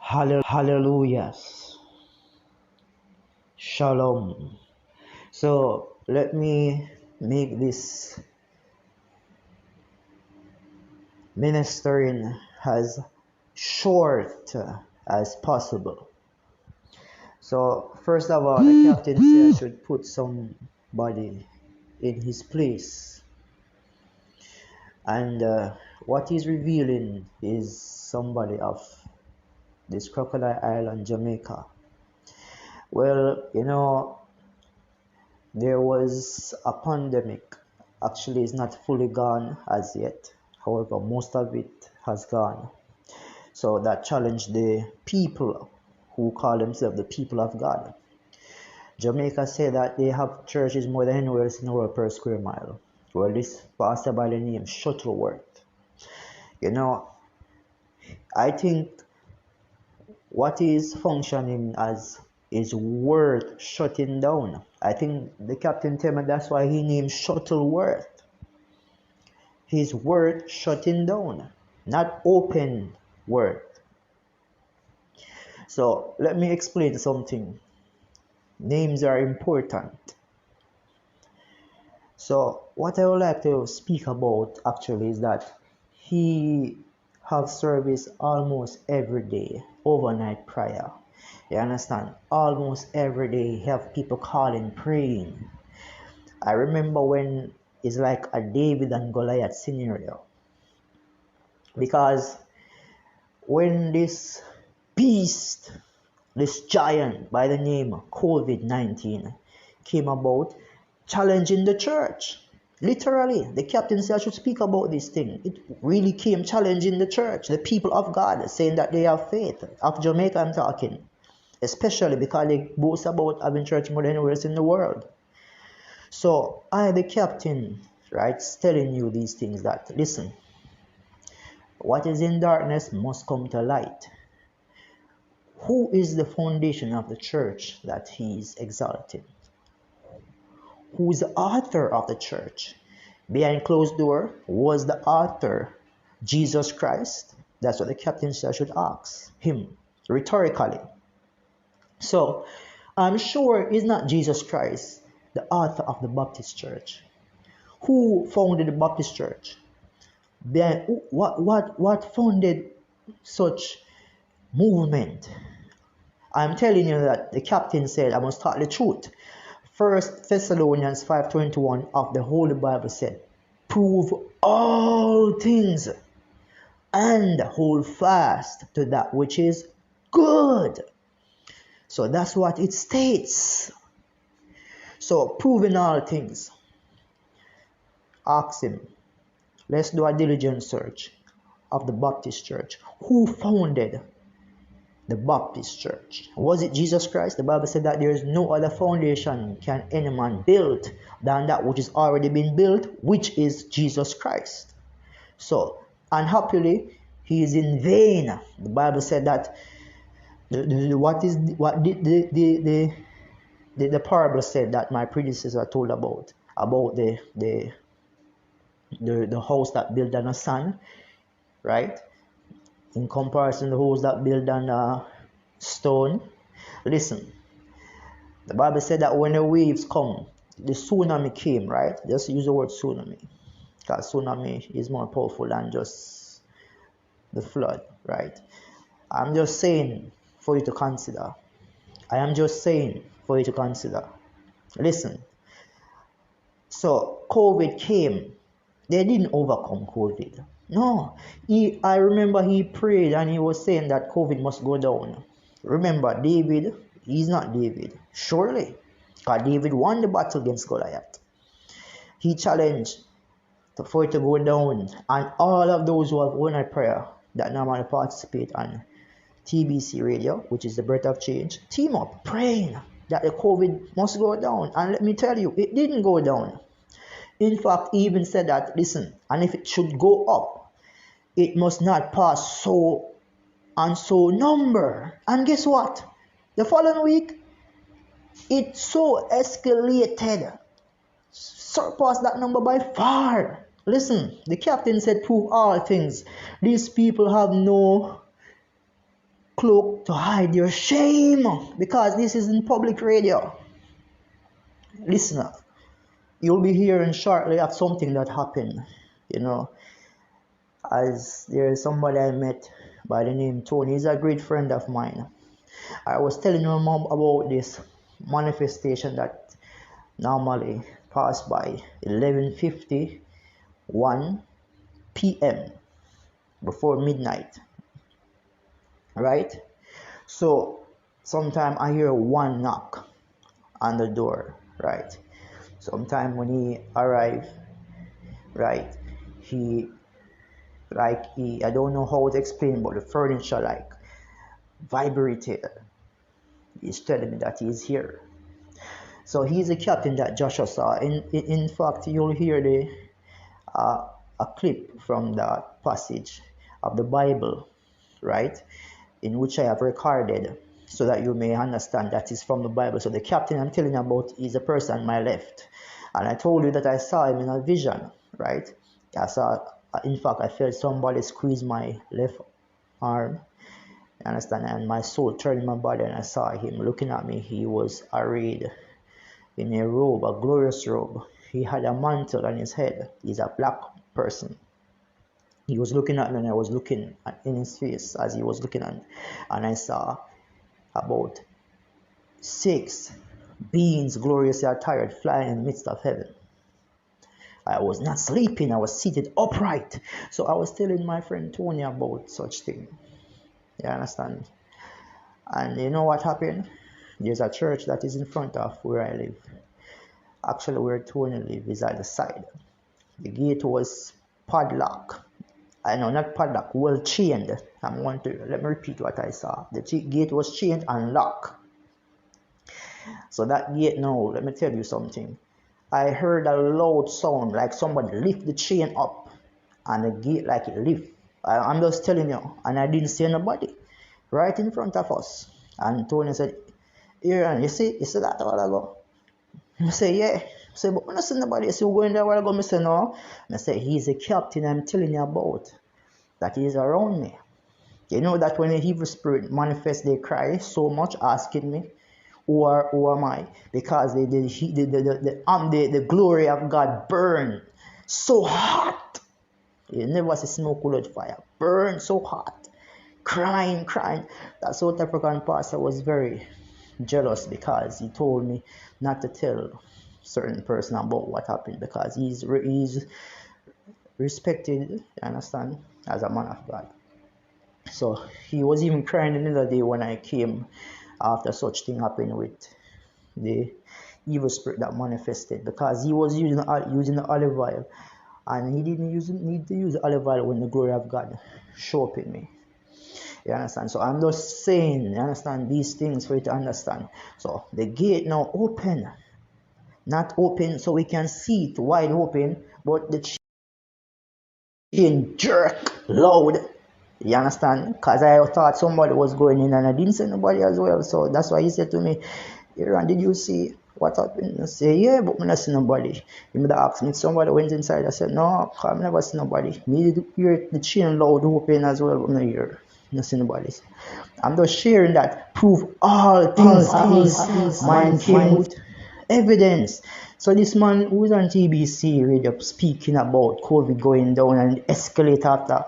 Hallelujah. Shalom. So let me make this ministering as short as possible. So first of all, the captain said I should put somebody in his place. And what he's revealing is somebody of this Crocodile Island, Jamaica. Well, there was a pandemic. Actually, it's not fully gone as yet. However, most of it has gone. So that challenged the people who call themselves the people of God. Jamaica say that they have churches more than anywhere else in the world per square mile. Well, this pastor by the name Shuttleworth. I think what is functioning as is worth shutting down. I think the captain tell me that's why he named Shuttleworth. He's worth shutting down, not open worth. So let me explain something. Names are important. So what I would like to speak about actually is that he have service almost every day, overnight prayer. You understand? Almost every day he have people calling, praying. I remember when it's like a David and Goliath scenario. Because when this beast, this giant by the name COVID-19 came about, challenging the church. Literally, the captain said I should speak about this thing. It really came challenging the church, the people of God, saying that they have faith. Of Jamaica, I'm talking. Especially because they boast about having church more than anywhere else in the world. So, I, the captain, right, telling you these things that, listen, what is in darkness must come to light. Who is the foundation of the church that he is exalting? Who is the author of the church? Behind closed door, was the author Jesus Christ? That's what the captain said should ask him rhetorically. So I'm sure it's not Jesus Christ, the author of the Baptist church. Who founded the Baptist church? What founded such movement? I'm telling you that the captain said I must talk the truth. First Thessalonians 5:21 of the Holy Bible said, prove all things and hold fast to that which is good. So that's what it states. So proving all things. Ask him. Let's do a diligent search of the Baptist church. Who founded the Baptist church? Was it Jesus Christ? The Bible said that there is no other foundation can any man build than that which is already been built, which is Jesus Christ. So unhappily, he is in vain. The Bible said that the parable said that my predecessor told about the house that built on a sand, right? In comparison to those that build on stone. Listen, the Bible said that when the waves come, the tsunami came, right? Just use the word tsunami, because tsunami is more powerful than just the flood, right? I'm just saying for you to consider. I am just saying for you to consider. Listen, so COVID came. They didn't overcome COVID. No, I remember he prayed and he was saying that COVID must go down. Remember, David, he's not David. Surely, because David won the battle against Goliath. He challenged for it to go down. And all of those who have overnight prayer that normally participate on TBC radio, which is the Breath of Change, team up praying that the COVID must go down. And let me tell you, it didn't go down. In fact, he even said that, listen, and if it should go up, it must not pass so and so number. And guess what? The following week, it so escalated, surpassed that number by far. Listen, the captain said, prove all things. These people have no cloak to hide your shame, because this is in public radio. Listen up. You'll be hearing shortly of something that happened, you know, as there is somebody I met by the name Tony. He's a great friend of mine. I was telling her mom about this manifestation that normally pass by 11:51 p.m. before midnight, right? So sometime I hear one knock on the door, right? Sometime when he arrived, right, I don't know how to explain, but the furniture like vibrated. He's telling me that he's here. So he's the captain that Joshua saw. In fact, you'll hear a clip from that passage of the Bible, right, in which I have recorded, so that you may understand that is from the Bible. So the captain I'm telling you about is the person on my left, and I told you that I saw him in a vision, right? In fact, I felt somebody squeeze my left arm, you understand, and my soul turned in my body, and I saw him looking at me. He was arrayed in a robe, a glorious robe. He had a mantle on his head. He's a black person. He was looking at me, and I was looking in his face as he was looking at me, and I saw about 6 beings gloriously attired flying in the midst of heaven. I was not sleeping, I was seated upright. So I was telling my friend Tony about such thing. You understand? And you know what happened? There's a church that is in front of where I live. Actually, where Tony lives is at the side. The gate was padlocked. I know, not padlocked, well chained. Let me repeat what I saw. The gate was chained and locked. So that gate now, let me tell you something. I heard a loud sound like somebody lift the chain up, and the gate like it lift. I'm just telling you, and I didn't see nobody right in front of us. And Tony said, Aaron, you see that a while ago? I say, yeah. I say, but I don't see nobody. I say, we're going there a while ago. I say, no. I say, he's the captain I'm telling you about, that is around me. You know that when the evil spirit manifests, they cry so much, asking me, who am I? Because the glory of God burn so hot. You never see smoke without fire. Burn so hot. Crying. That South African pastor was very jealous, because he told me not to tell certain person about what happened, because he's respected, you understand, as a man of God. So he was even crying another day when I came after such thing happened with the evil spirit that manifested, because he was using the olive oil, and he didn't need to use the olive oil when the glory of God showed up in me. You understand? So I'm just saying, you understand, these things for you to understand. So the gate now open, not open so we can see it wide open, but the chain jerk loud. You understand? Because I thought somebody was going in, and I didn't see nobody as well. So that's why he said to me, Aaron, did you see what happened? I say, yeah, but I don't see nobody. He would ask me if somebody went inside. I said, no, I never see nobody. Me did hear the chain loud open as well, but I hear. I see nobody. I'm just sharing that. Prove all things. Man came with evidence. So this man who was on TBC radio speaking about COVID going down and escalate after,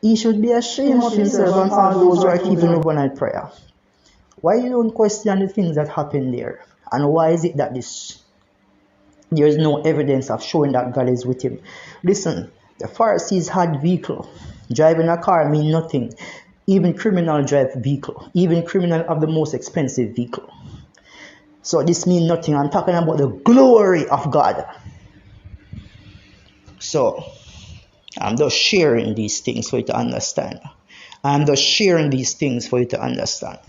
he should be ashamed of himself and all those who are keeping overnight prayer. Why you don't question the things that happen there? And why is it that there is no evidence of showing that God is with him? Listen, the Pharisees had vehicle. Driving a car mean nothing. Even criminal drive vehicle. Even criminal have the most expensive vehicle. So this means nothing. I'm talking about the glory of God. So I'm just sharing these things for you to understand. I'm just sharing these things for you to understand.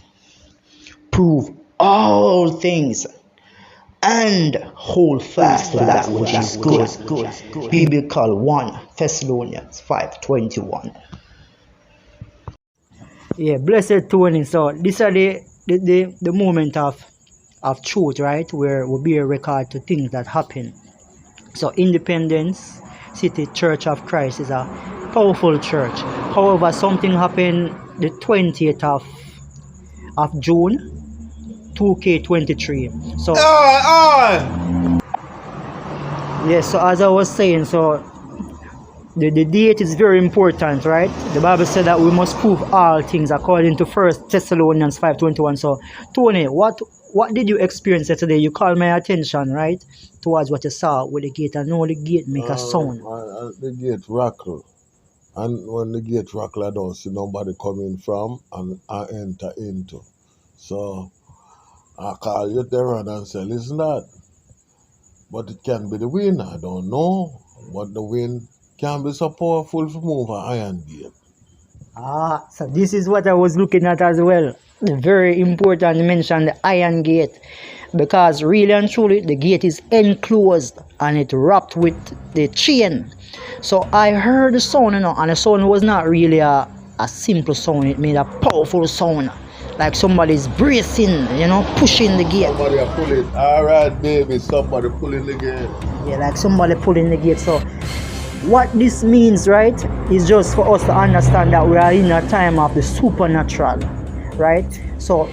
Prove all things and hold fast to that which is good. Biblical 1 Thessalonians 5:21. Yeah, blessed Tony. So these are the moment of truth, right? Where we bear record to things that happen. So Independence City Church of Christ is a powerful church. However, something happened the 20th of June 2K23. So yes, so as I was saying, so the date is very important, right? The Bible said that we must prove all things according to 1 Thessalonians 5:21. So Tony, what did you experience yesterday? You called my attention, right, towards what you saw with the gate. I know the gate make a sound. The gate rattle. And when the gate rattle, I don't see nobody coming from and I enter into. So I call you there and say, listen that. But it can be the wind, I don't know. But the wind can be so powerful to move an iron gate. So this is what I was looking at as well. Very important to mention the iron gate, because really and truly the gate is enclosed and it wrapped with the chain. So I heard the sound, and the sound was not really a simple sound. It made a powerful sound, like somebody's bracing, pushing the gate. Somebody are pulling. All right, baby, somebody pulling the gate. Yeah, like somebody pulling the gate. So what this means, right, is just for us to understand that we are in a time of the supernatural, right? So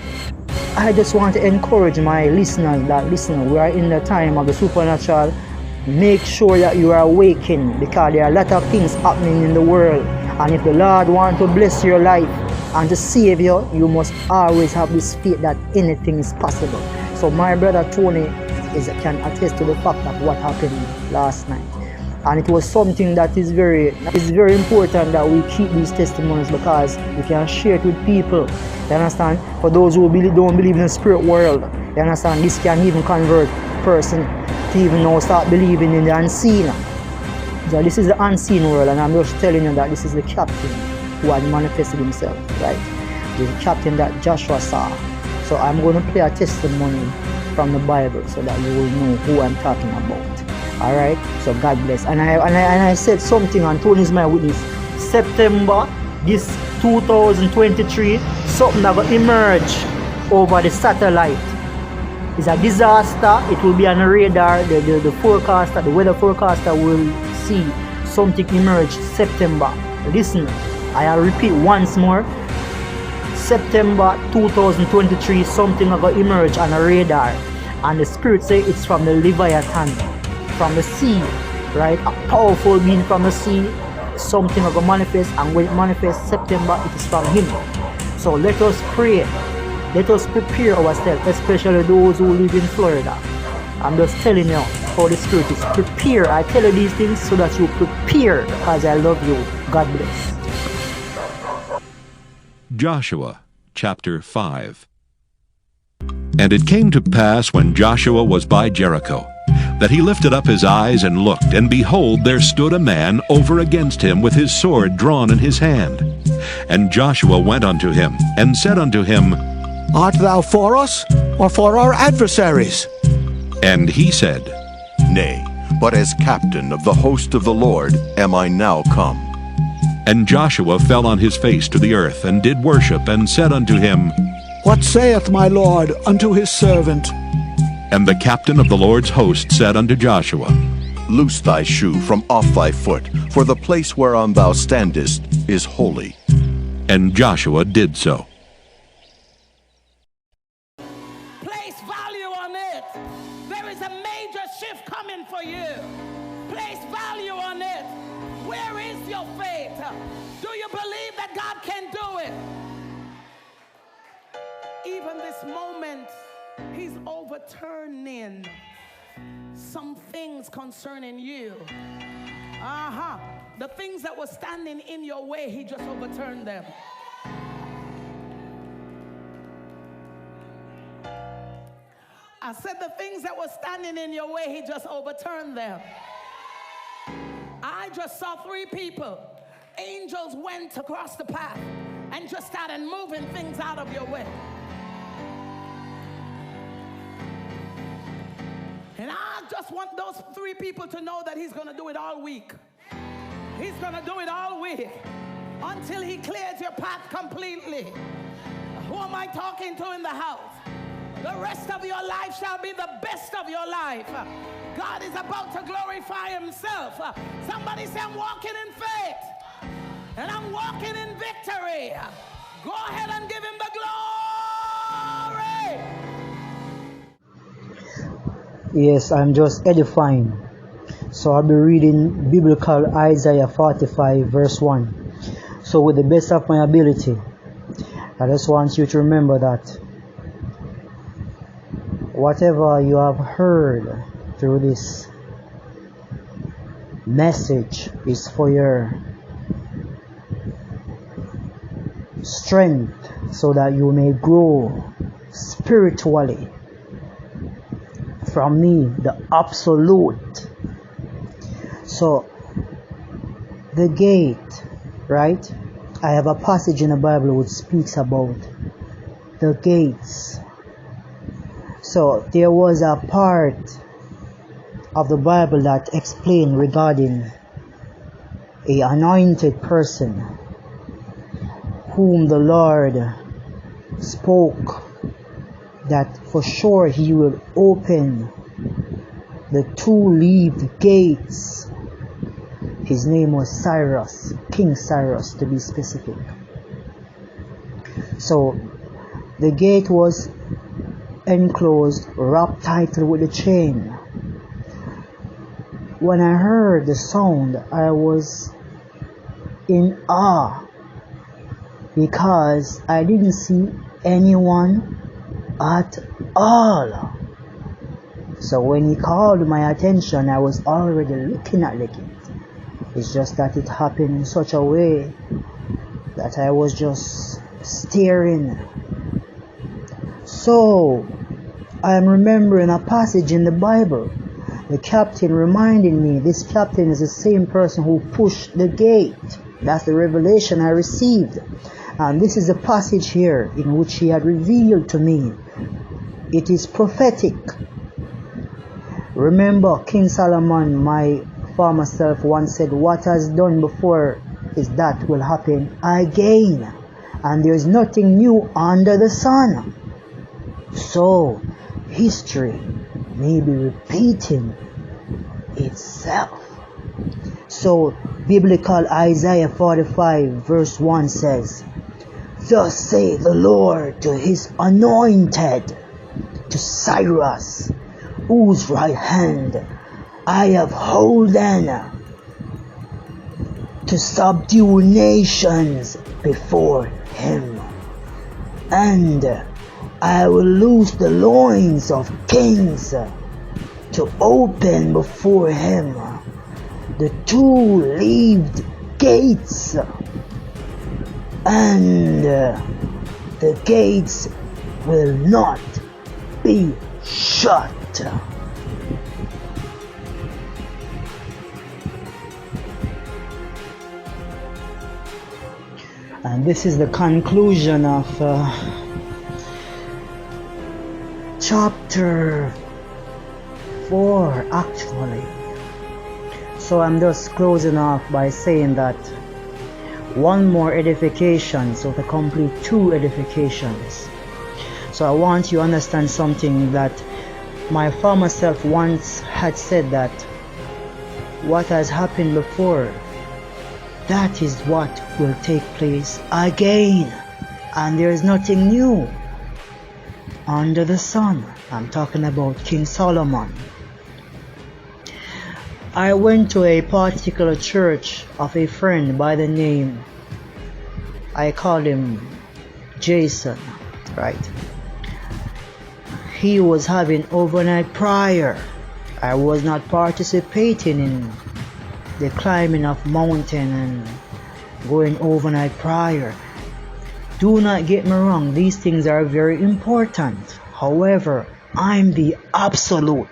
I just want to encourage my listeners that, listen, we are in the time of the supernatural. Make sure that you are awakened, because there are a lot of things happening in the world. And if the Lord wants to bless your life and to save you, you must always have this faith that anything is possible. So my brother Tony can attest to the fact of what happened last night. And it was something that is very important that we keep these testimonies, because we can share it with people. You understand? For those who don't believe in the spirit world, you understand? This can even convert a person to even now start believing in the unseen. So this is the unseen world, and I'm just telling you that this is the captain who had manifested himself, right? The captain that Joshua saw. So I'm going to play a testimony from the Bible so that you will know who I'm talking about. All right, so God bless. And I said something, and Tony is my witness. September this 2023, something that will emerge over the satellite. It's a disaster. It will be on the radar. The forecaster, the weather forecaster will see something emerge September. Listen, I repeat once more. September 2023, something will emerge on the radar, and the Spirit say it's from the Leviathan, from the sea, right? A powerful being from the sea. Something will manifest, and when it manifests September, it is from him. So let us pray. Let us prepare ourselves, especially those who live in Florida. I'm just telling you how the Spirit is. Prepare. I tell you these things so that you prepare, because I love you. God bless. Joshua chapter 5. And it came to pass, when Joshua was by Jericho, that he lifted up his eyes and looked, and behold, there stood a man over against him with his sword drawn in his hand. And Joshua went unto him, and said unto him, Art thou for us, or for our adversaries? And he said, Nay, but as captain of the host of the Lord am I now come. And Joshua fell on his face to the earth, and did worship, and said unto him, What saith my Lord unto his servant? And the captain of the Lord's host said unto Joshua, Loose thy shoe from off thy foot, for the place whereon thou standest is holy. And Joshua did so. Place value on it. There is a major shift coming for you. Place value on it. Where is your faith? Do you believe that God can do it? Even this moment, he's overturning some things concerning you. The things that were standing in your way, he just overturned them. I said the things that were standing in your way, he just overturned them. I just saw 3 people. Angels went across the path and just started moving things out of your way. And I just want those 3 people to know that he's going to do it all week. He's going to do it all week until he clears your path completely. Who am I talking to in the house? The rest of your life shall be the best of your life. God is about to glorify himself. Somebody say, I'm walking in faith. and I'm walking in victory. Go ahead and give him the glory. Yes, I'm just edifying. So I'll be reading biblical Isaiah 45 verse 1. So with the best of my ability, I just want you to remember that whatever you have heard through this message is for your strength, so that you may grow spiritually from me, the absolute. So the gate, right? I have a passage in the Bible which speaks about the gates. So there was a part of the Bible that explained regarding a anointed person whom the Lord spoke that for sure he will open the two-leaved gates. His name was Cyrus, King Cyrus to be specific. So the gate was enclosed, wrapped tightly with a chain. When I heard the sound, I was in awe because I didn't see anyone at all. So when he called my attention, I was already looking at the gate. It's just that it happened in such a way that I was just staring. So I am remembering a passage in the Bible. The captain reminded me, this captain is the same person who pushed the gate. That's the revelation I received. And this is a passage here in which he had revealed to me. It is prophetic. Remember, King Solomon, my former self, once said, what has done before is that will happen again. And there is nothing new under the sun. So, history may be repeating itself. So, biblical Isaiah 45 verse 1 says, thus saith the Lord to his anointed, to Cyrus, whose right hand I have holden, to subdue nations before him. And I will loose the loins of kings, to open before him the two-leaved gates, and the gates will not be shut. And this is the conclusion of chapter 4 actually. So I'm just closing off by saying that one more edification, so to complete two edifications. So I want you to understand something that my former self once had said, that what has happened before, that is what will take place again. And there is nothing new under the sun. I'm talking about King Solomon. I went to a particular church of a friend by the name, I call him Jason, right? He was having overnight prayer. I was not participating in the climbing of mountain and going overnight prayer. Do not get me wrong, these things are very important. However, I'm the absolute.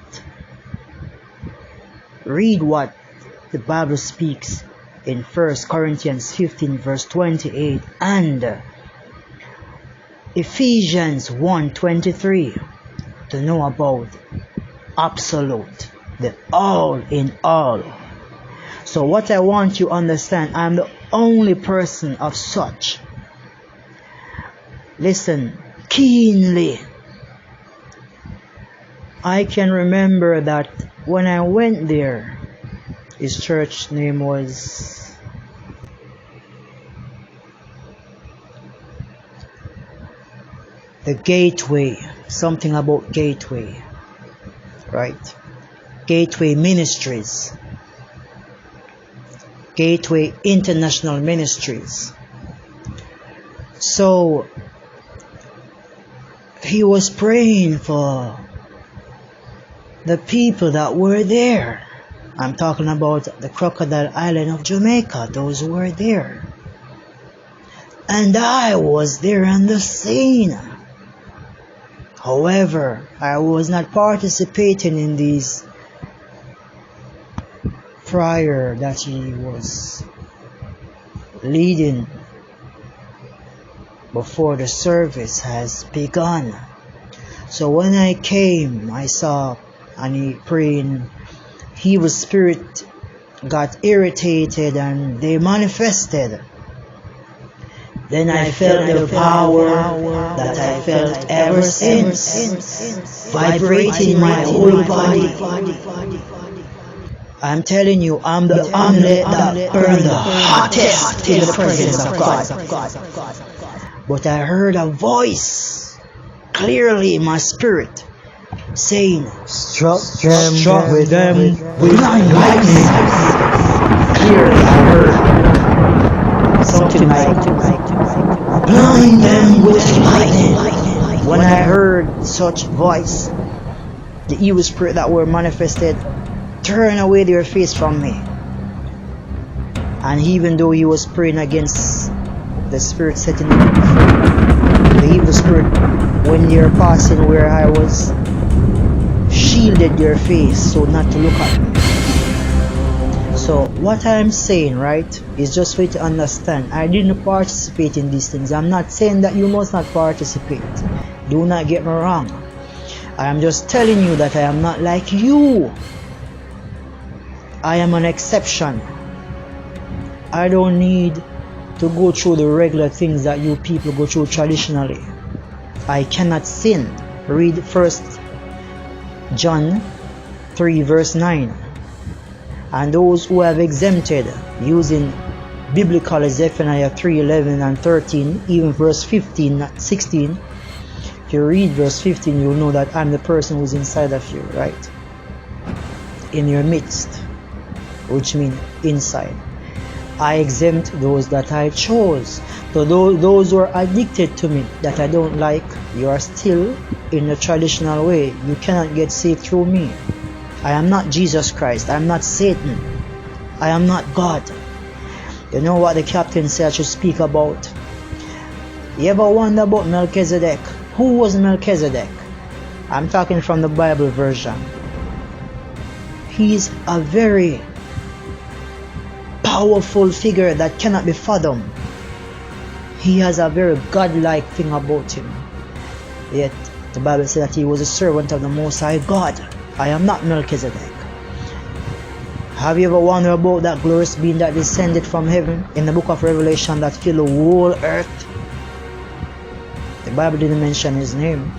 Read what the Bible speaks in 1 Corinthians 15 verse 28 and Ephesians 1:23 to know about absolute, the all in all. So what I want you to understand, I'm the only person of such. Listen keenly. I can remember that when I went there, his church name was the Gateway, something about Gateway, right? Gateway Ministries, Gateway International Ministries. So he was praying for the people that were there. I'm talking about the Crocodile Island of Jamaica, those who were there. And I was there on the scene. However, I was not participating in these prayer that he was leading before the service has begun. So when I came, I saw and he praying, evil spirit got irritated and they manifested. Then I felt the power that I felt ever since vibrating my whole body. I'm telling you, I'm the omelet that burned the hottest in the presence of God. But I heard a voice clearly in my spirit saying, struck them with lightning. Clearly I heard something like, blind them with lightning. When I heard such voice, the evil spirit that were manifested turn away their face from me. And even though he was praying against the spirit setting them free, the evil spirit, when they're passing where I was, shielded their face so not to look at me. So what I'm saying, right, is just for you to understand, I didn't participate in these things. I'm not saying that you must not participate. Do not get me wrong. I am just telling you that I am not like you. I am an exception. I don't need to go through the regular things that you people go through traditionally. I cannot sin. Read 1 John 3 verse 9. And those who have exempted using biblical Zephaniah 3:11 and 13, even verse 15, not 16. If you read verse 15, you'll know that I'm the person who's inside of you, right? In your midst, which means inside. I exempt those that I chose. So those who are addicted to me that I don't like, you are still in the traditional way. You cannot get saved through me. I am not Jesus Christ. I am not Satan. I am not God. You know what the captain said I should speak about? You ever wonder about Melchizedek? Who was Melchizedek? I'm talking from the Bible version. He's a very powerful figure that cannot be fathomed. He has a very godlike thing about him. Yet the Bible says that he was a servant of the Most High God. I am not Melchizedek. Have you ever wondered about that glorious being that descended from heaven in the book of Revelation that filled the whole earth? The Bible didn't mention his name.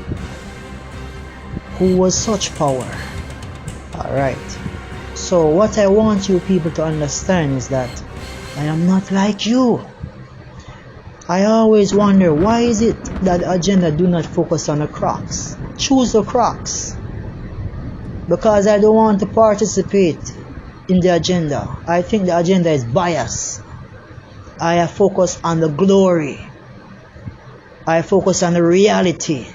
Who was such power? Alright. So what I want you people to understand is that I am not like you. I always wonder, why is it that the agenda do not focus on the Crocs? Choose the Crocs. Because I don't want to participate in the agenda. I think the agenda is biased. I have focused on the glory. I focus on the reality.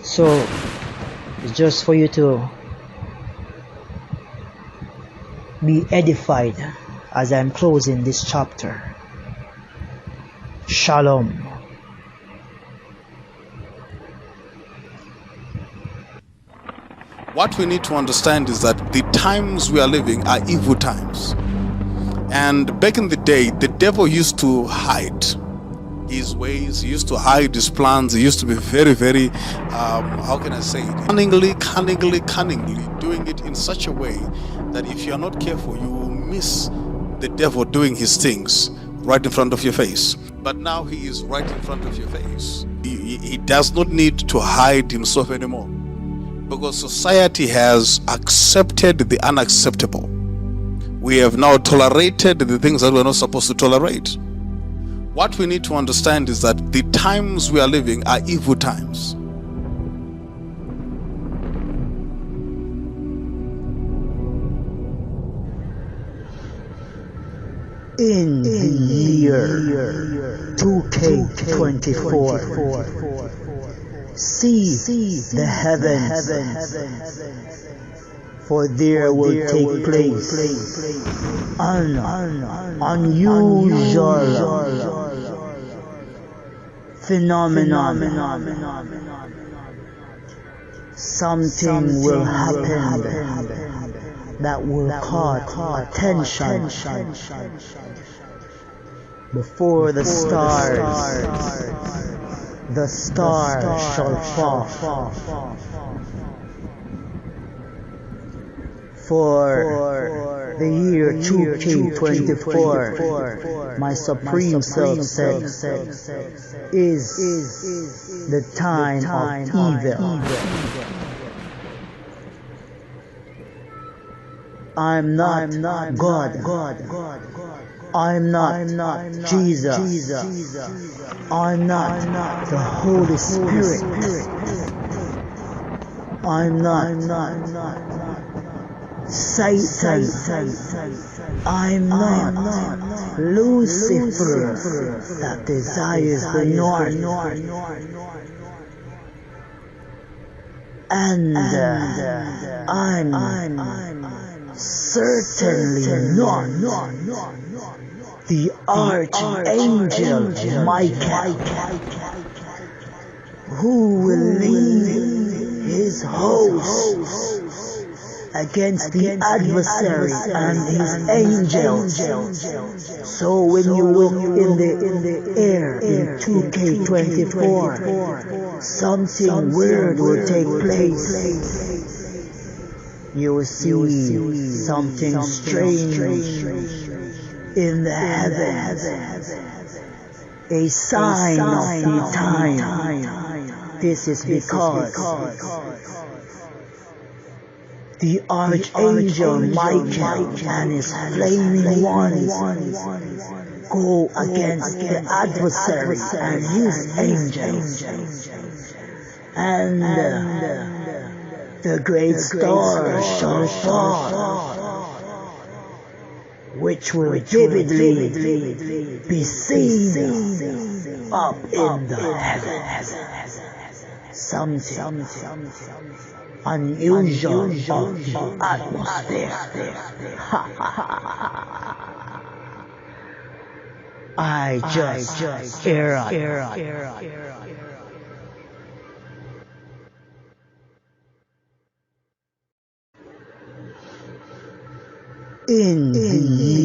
So it's just for you to be edified as I'm closing this chapter. Shalom. What we need to understand is that the times we are living are evil times. And back in the day, the devil used to hide his ways, he used to hide his plans, he used to be very, very, how can I say it, cunningly doing it in such a way that if you are not careful, you will miss the devil doing his things right in front of your face. But now he is right in front of your face. He does not need to hide himself anymore, because society has accepted the unacceptable. We have now tolerated the things that we're not supposed to tolerate. What we need to understand is that the times we are living are evil times. In the year 2K24, see the heavens, for there will take place an unusual phenomenon. Something will happen that will cause attention. Before the stars shall fall. For the year 2K24, my Supreme Self said, is the time of evil. I'm not God. I'm not Jesus. I'm not the Holy Spirit. I'm not Satan. I'm not Lucifer that desires the north. And I'm certainly not the Archangel Michael, who will lead his host against the adversary and his angels. So when you look in the air in 2K24, something weird will take place. You will see something strange in the heavens, a sign of the time. This is because the Archangel Michael and his flaming ones go against the adversary and his angels. And the great stars shall fall, which will vividly be seen up in the heavens. Something unusual of the atmosphere. I just era. In the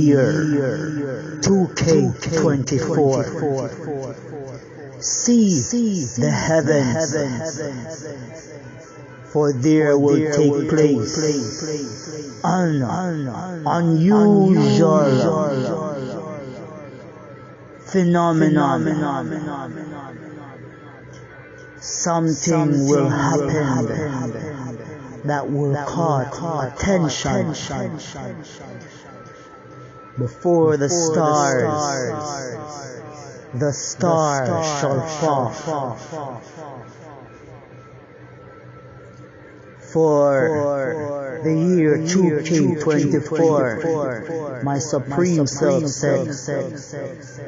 year 2K24, see the heavens, for there will take place an unusual phenomenon. Something will happen that will cause attention. Before the stars shall fall. For the year 2K24, my Supreme Self said,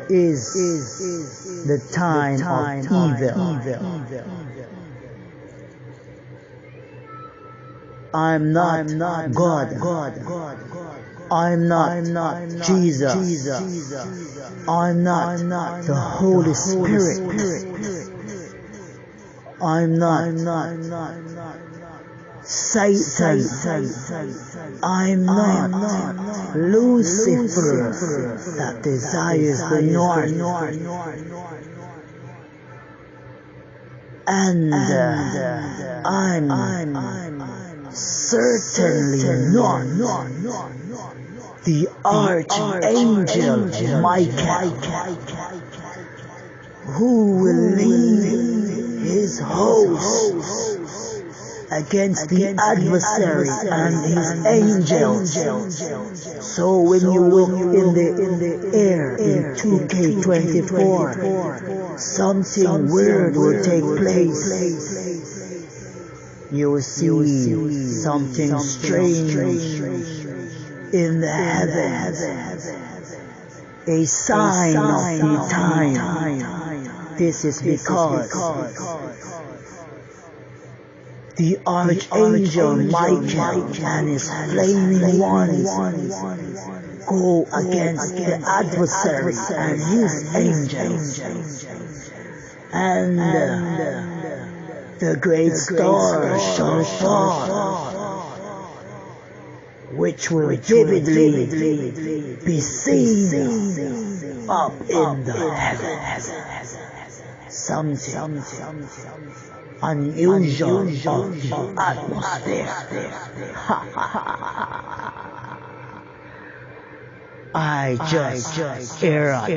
is the time of evil. I'm not God. I'm not Jesus. I'm not the Holy Spirit. I'm not Satan. I'm not Lucifer that desires the north. And I'm certainly not the Archangel Michael, who will lead his host against the adversary and his angels. So when you look in the air in 2K24, something weird will take place. You will see something strange in the heavens, a sign of the time. This is because the archangel Michael and his flaming ones go against the adversary and his angels, and the great stars shall fall, which will vividly be seen up in the heavens. Something unusual of the atmosphere. I just era.